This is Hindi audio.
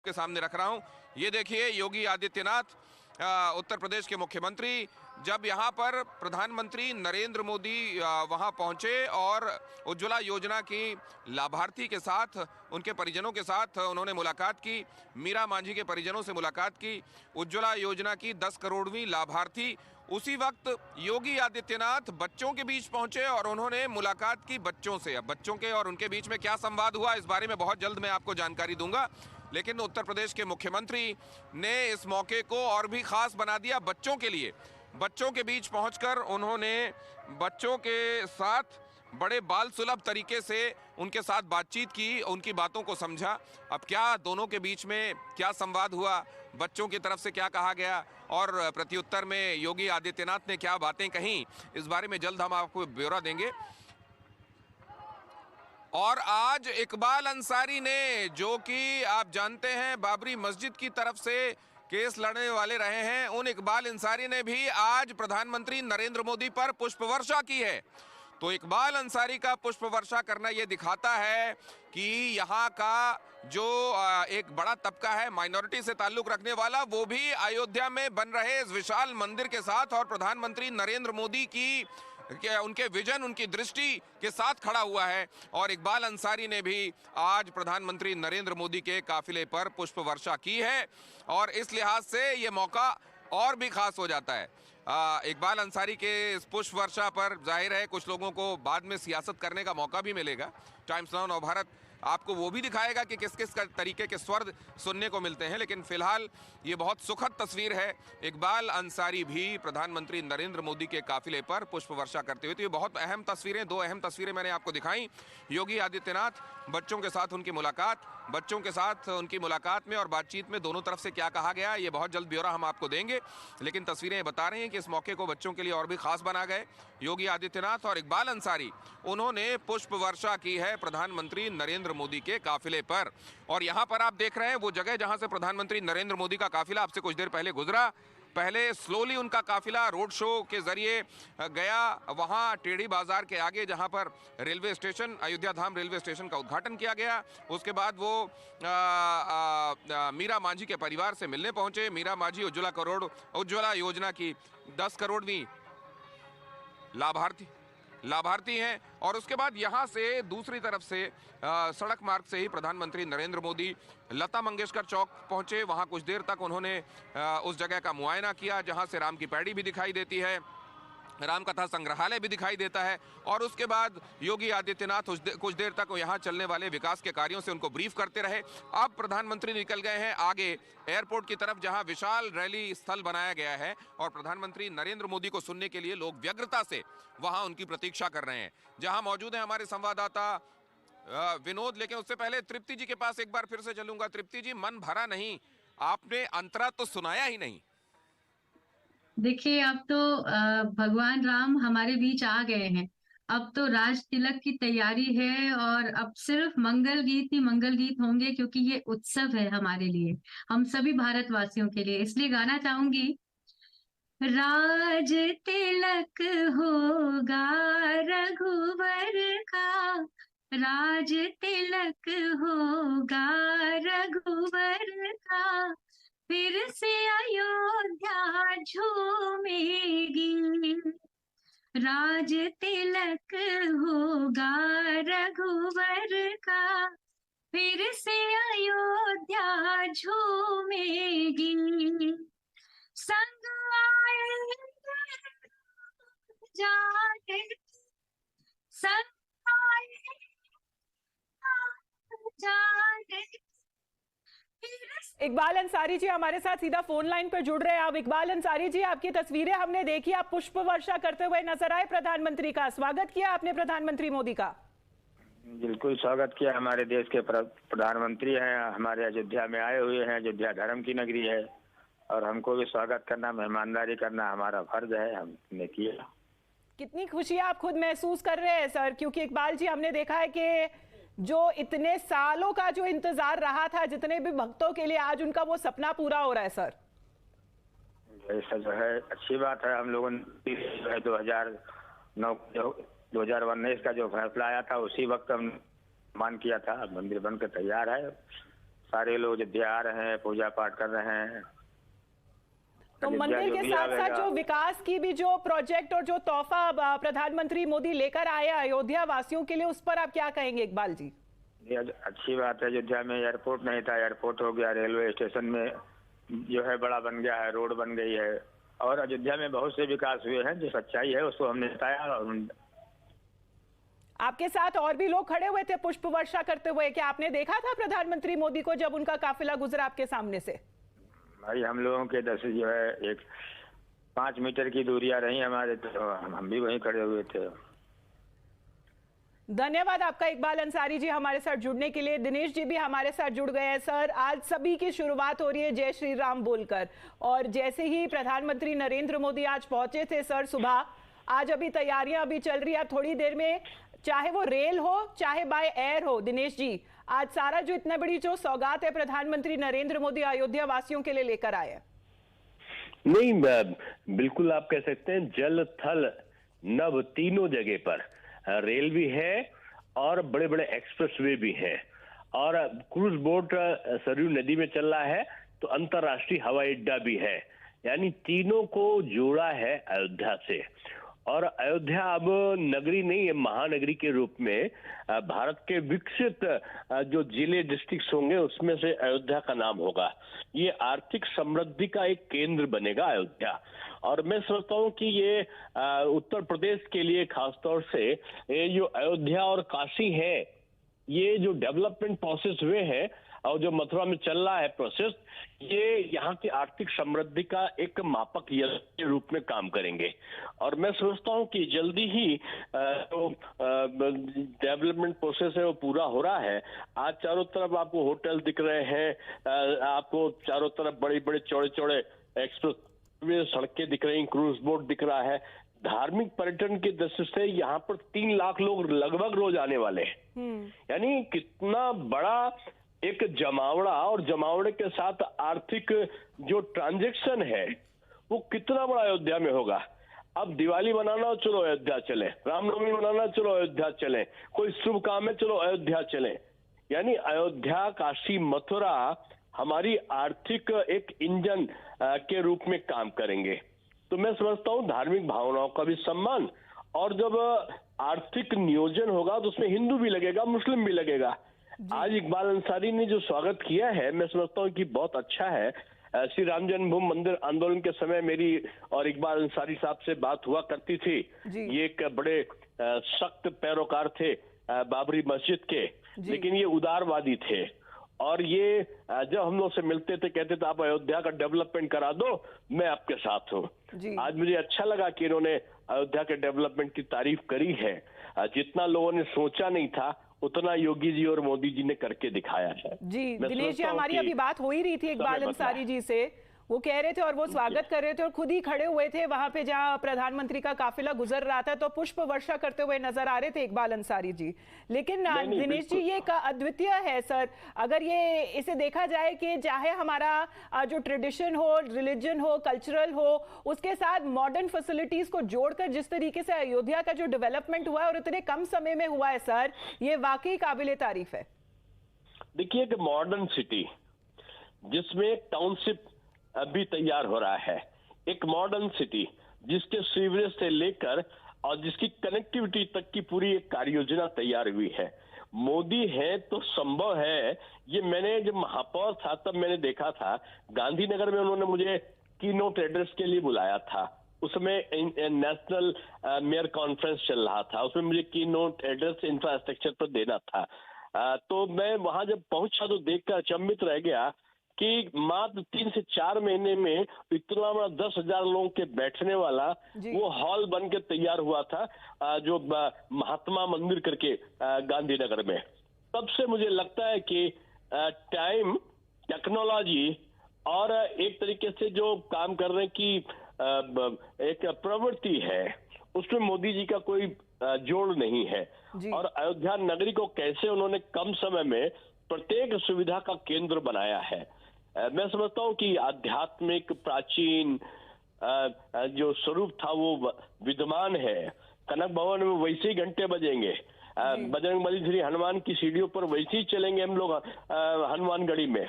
के सामने रख रहा हूं। ये देखिए योगी आदित्यनाथ उत्तर प्रदेश के मुख्यमंत्री जब यहां पर प्रधानमंत्री नरेंद्र मोदी वहां पहुंचे और उज्ज्वला योजना की लाभार्थी के साथ उनके परिजनों के साथ उन्होंने मुलाकात की। मीरा मांझी के परिजनों से मुलाकात की। उज्ज्वला योजना की 10 करोड़वीं लाभार्थी। उसी वक्त योगी आदित्यनाथ बच्चों के बीच पहुंचे और उन्होंने मुलाकात की बच्चों से। अब बच्चों के और उनके बीच में क्या संवाद हुआ इस बारे में बहुत जल्द मैं आपको जानकारी दूंगा, लेकिन उत्तर प्रदेश के मुख्यमंत्री ने इस मौके को और भी खास बना दिया बच्चों के लिए। बच्चों के बीच पहुंचकर उन्होंने बच्चों के साथ बड़े बाल सुलभ तरीके से उनके साथ बातचीत की, उनकी बातों को समझा। अब क्या दोनों के बीच में क्या संवाद हुआ, बच्चों की तरफ से क्या कहा गया और प्रत्युत्तर में योगी आदित्यनाथ ने क्या बातें कहीं, इस बारे में जल्द हम आपको ब्यौरा देंगे। और आज इकबाल अंसारी ने, जो कि आप जानते हैं बाबरी मस्जिद की तरफ से केस लड़ने वाले रहे हैं, उन इकबाल अंसारी ने भी आज प्रधानमंत्री नरेंद्र मोदी पर पुष्प वर्षा की है। तो इकबाल अंसारी का पुष्प वर्षा करना यह दिखाता है कि यहाँ का जो एक बड़ा तबका है माइनॉरिटी से ताल्लुक रखने वाला, वो भी अयोध्या में बन रहे इस विशाल मंदिर के साथ और प्रधानमंत्री नरेंद्र मोदी की उनके विजन, उनकी दृष्टि के साथ खड़ा हुआ है। और इकबाल अंसारी ने भी आज प्रधानमंत्री नरेंद्र मोदी के काफिले पर पुष्प वर्षा की है और इस लिहाज से ये मौका और भी खास हो जाता है। इकबाल अंसारी के इस पुष्प वर्षा पर जाहिर है कुछ लोगों को बाद में सियासत करने का मौका भी मिलेगा। टाइम्स नाउ नवभारत आपको वो भी दिखाएगा कि किस किस तरीके के स्वर सुनने को मिलते हैं, लेकिन फिलहाल ये बहुत सुखद तस्वीर है। इकबाल अंसारी भी प्रधानमंत्री नरेंद्र मोदी के काफिले पर पुष्प वर्षा करते हुए। तो ये बहुत अहम तस्वीरें, दो अहम तस्वीरें मैंने आपको दिखाई। योगी आदित्यनाथ, बच्चों के साथ उनकी मुलाकात, बच्चों के साथ उनकी मुलाकात में और बातचीत में दोनों तरफ से क्या कहा गया, ये बहुत जल्द ब्यौरा हम आपको देंगे। लेकिन तस्वीरें बता रही हैं कि इस मौके को बच्चों के लिए और भी खास बना गए। योगी आदित्यनाथ और इकबाल अंसारी, उन्होंने पुष्प वर्षा की है प्रधानमंत्री नरेंद्र मोदी के काफिले पर। और यहां पर आप देख रहे हैं वो जगह जहां से प्रधानमंत्री नरेंद्र मोदी का काफिला आपसे कुछ देर पहले गुजरा। पहले स्लोली उनका काफिला रोड शो के जरिए गया वहां टेढ़ी बाजार के आगे, जहां पर रेलवे स्टेशन, अयोध्या धाम रेलवे स्टेशन का उद्घाटन किया गया। उसके बाद वो मीरा मांझी के परिवार से मिलने पहुंचे। मीरा मांझी उज्ज्वला योजना की 10 करोड़वीं लाभार्थी हैं। और उसके बाद यहां से दूसरी तरफ से सड़क मार्ग से ही प्रधानमंत्री नरेंद्र मोदी लता मंगेशकर चौक पहुंचे। वहां कुछ देर तक उन्होंने उस जगह का मुआयना किया जहां से राम की पैड़ी भी दिखाई देती है, रामकथा संग्रहालय भी दिखाई देता है। और उसके बाद योगी आदित्यनाथ कुछ देर तक यहां चलने वाले विकास के कार्यों से उनको ब्रीफ करते रहे। अब प्रधानमंत्री निकल गए हैं आगे एयरपोर्ट की तरफ, जहां विशाल रैली स्थल बनाया गया है और प्रधानमंत्री नरेंद्र मोदी को सुनने के लिए लोग व्यग्रता से वहां उनकी प्रतीक्षा कर रहे हैं। जहां मौजूद है हमारे संवाददाता विनोद, लेकिन उससे पहले तृप्ति जी के पास एक बार फिर से चलूंगा। तृप्ति जी, मन भरा नहीं, आपने अंतरा तो सुनाया ही नहीं। देखिए, अब तो भगवान राम हमारे बीच आ गए हैं। अब तो राज तिलक की तैयारी है और अब सिर्फ मंगल गीत ही मंगल गीत होंगे, क्योंकि ये उत्सव है हमारे लिए, हम सभी भारतवासियों के लिए। इसलिए गाना चाहूंगी, राज तिलक होगा रघुवर का, राज तिलक होगा रघुवर का, फिर से अयोध्या झूमेगी, राज तिलक होगा रघुवर का, फिर से अयोध्या झूमेगी, संग आए जाने, संग आए जाने। इकबाल अंसारी जी हमारे साथ सीधा फोन लाइन पर जुड़ रहे हैं। अब इकबाल अंसारी जी, आपकी तस्वीरें हमने देखी, आप पुष्प वर्षा करते हुए नजर आए प्रधानमंत्री का। स्वागत किया आपने प्रधानमंत्री मोदी का? बिल्कुल स्वागत किया। हमारे देश के प्रधानमंत्री हैं, हमारे अयोध्या में आए हुए हैं। अयोध्या धर्म की नगरी है और हमको भी स्वागत करना, मेहमानदारी करना हमारा फर्ज है, हमने किया। कितनी खुशी आप खुद महसूस कर रहे हैं सर? क्योंकि इकबाल जी, हमने देखा है कि जो इतने सालों का जो इंतजार रहा था जितने भी भक्तों के लिए, आज उनका वो सपना पूरा हो रहा है सर। ऐसा जो है अच्छी बात है। हम लोगों ने 2019 का जो फैसला आया था उसी वक्त हम मान किया था। मंदिर बनकर तैयार है, सारे लोग अयोध्या आ रहे हैं, पूजा पाठ कर रहे हैं। तो अयोध्या मंदिर जो के भी साथ साथ आवेगा, जो विकास की भी जो प्रोजेक्ट और जो तोहफा प्रधानमंत्री मोदी लेकर आए अयोध्या वासियों के लिए, उस पर आप क्या कहेंगे इकबाल जी? ये अच्छी बात है। अयोध्या में एयरपोर्ट नहीं था, एयरपोर्ट हो गया। रेलवे स्टेशन में जो है बड़ा बन गया है, रोड बन गई है। और अयोध्या में बहुत से विकास हुए हैं, जो सच्चाई है उसको हमने बताया। आपके साथ और भी लोग खड़े हुए थे पुष्प वर्षा करते हुए, क्या आपने देखा था प्रधानमंत्री मोदी को जब उनका काफिला गुजरा आपके सामने से? भाई हम लोगों के 10 जो है 5 मीटर की दूरियां रही हमारे, तो हम भी वहीं खड़े हुए थे। धन्यवाद आपका इकबाल अंसारी जी हमारे साथ जुड़ने के लिए। दिनेश जी भी हमारे साथ जुड़ गए हैं। सर, आज सभी की शुरुआत हो रही है जय श्री राम बोलकर, और जैसे ही प्रधानमंत्री नरेंद्र मोदी आज पहुंचे थे सर सुबह, आज अभी तैयारियां अभी चल रही है। थोड़ी देर में चाहे वो रेल हो चाहे बाय एयर हो, दिनेश जी आज सारा जो इतना बड़ी जो सौगात है प्रधानमंत्री नरेंद्र मोदी अयोध्या वासियों के लिए लेकर आए हैं। नहीं, बिल्कुल आप कह सकते हैं जल थल नभ तीनों जगह पर रेल भी है और बड़े बड़े एक्सप्रेसवे भी हैं, और क्रूज बोट सरयू नदी में चल रहा है, तो अंतर्राष्ट्रीय हवाई अड्डा भी है। यानी तीनों को जोड़ा है अयोध्या से। और अयोध्या अब नगरी नहीं है, महानगरी के रूप में भारत के विकसित जो जिले डिस्ट्रिक्ट होंगे उसमें से अयोध्या का नाम होगा। ये आर्थिक समृद्धि का एक केंद्र बनेगा अयोध्या। और मैं सोचता हूँ कि ये उत्तर प्रदेश के लिए खासतौर से ये जो अयोध्या और काशी है, ये जो डेवलपमेंट प्रोसेस हुए हैं और जो मथुरा में चल रहा है प्रोसेस, ये यहाँ की आर्थिक समृद्धि का एक मापक यंत्र के रूप में काम करेंगे। और मैं सोचता हूँ कि जल्दी ही जो डेवलपमेंट प्रोसेस है वो पूरा हो रहा है। आज चारों तरफ आपको होटल दिख रहे हैं, आपको चारों तरफ बड़ी बड़ी चौड़े चौड़े एक्सप्रेस सड़कें दिख रही, क्रूज बोट दिख रहा है। धार्मिक पर्यटन की दृष्टि से यहाँ पर 3 लाख लोग लगभग रोज आने वाले हैं। यानी कितना बड़ा एक जमावड़ा, और जमावड़े के साथ आर्थिक जो ट्रांजैक्शन है वो कितना बड़ा अयोध्या में होगा। अब दिवाली मनाना, चलो अयोध्या चले, रामनवमी मनाना, चलो अयोध्या चले, कोई शुभ काम है, चलो अयोध्या चले। यानी अयोध्या, काशी, मथुरा हमारी आर्थिक एक इंजन के रूप में काम करेंगे। तो मैं समझता हूं धार्मिक भावनाओं का भी सम्मान, और जब आर्थिक नियोजन होगा तो उसमें हिंदू भी लगेगा, मुस्लिम भी लगेगा। आज इकबाल अंसारी ने जो स्वागत किया है, मैं समझता हूं कि बहुत अच्छा है। श्री राम जन्मभूमि मंदिर आंदोलन के समय मेरी और इकबाल अंसारी साहब से बात हुआ करती थी। ये एक बड़े सख्त पैरोकार थे बाबरी मस्जिद के, लेकिन ये उदारवादी थे। और ये जब हम लोग से मिलते थे कहते थे आप अयोध्या का डेवलपमेंट करा दो, मैं आपके साथ हूँ। आज मुझे अच्छा लगा कि इन्होंने अयोध्या के डेवलपमेंट की तारीफ करी है। जितना लोगों ने सोचा नहीं था उतना योगी जी और मोदी जी ने करके दिखाया है। जी दिनेश जी, हमारी अभी बात हो ही रही थी इकबाल अंसारी जी से, वो कह रहे थे और वो स्वागत कर रहे थे और खुद ही खड़े हुए थे वहां पे जहां प्रधानमंत्री का काफिला गुजर रहा था, तो पुष्प वर्षा करते हुए नजर आ रहे थे इकबाल अंसारी जी। लेकिन दिनेश जी ये अद्वितीय है सर, अगर ये इसे देखा जाए कि चाहे हमारा जो ट्रेडिशन हो, रिलीजन हो, कल्चरल हो, उसके साथ मॉडर्न फैसिलिटीज को जोड़कर जिस तरीके से अयोध्या का जो डेवलपमेंट हुआ है और इतने कम समय में हुआ है सर, ये वाकई काबिले तारीफ है। देखिए कि मॉडर्न सिटी जिसमें टाउनशिप अभी तैयार हो रहा है, एक मॉडर्न सिटी जिसके सीवरेज से लेकर और जिसकी कनेक्टिविटी तक की पूरी एक कार्य योजना तैयार हुई है। मोदी है तो संभव है। ये मैंने जब महापौर था तब मैंने देखा था, गांधीनगर में उन्होंने मुझे कीनोट एड्रेस के लिए बुलाया था। उसमें नेशनल मेयर कॉन्फ्रेंस चल रहा था, उसमें मुझे कीनोट एड्रेस इंफ्रास्ट्रक्चर पर देना था। तो मैं वहां जब पहुंचा तो देखकर अचंभित रह गया कि मात्र 3 से 4 महीने में इतना बड़ा 10,000 लोगों के बैठने वाला वो हॉल बन के तैयार हुआ था, जो महात्मा मंदिर करके गांधीनगर में। तब से मुझे लगता है कि टाइम, टेक्नोलॉजी और एक तरीके से जो काम करने की एक प्रवृत्ति है, उसमें मोदी जी का कोई जोड़ नहीं है। और अयोध्या नगरी को कैसे उन्होंने कम समय में प्रत्येक सुविधा का केंद्र बनाया है। मैं समझता हूं कि आध्यात्मिक प्राचीन जो स्वरूप था वो विद्यमान है। कनक भवन में वैसे ही घंटे बजेंगे, बजरंगबली श्री हनुमान की सीढ़ियों पर वैसे ही चलेंगे हम लोग हनुमानगढ़ी में।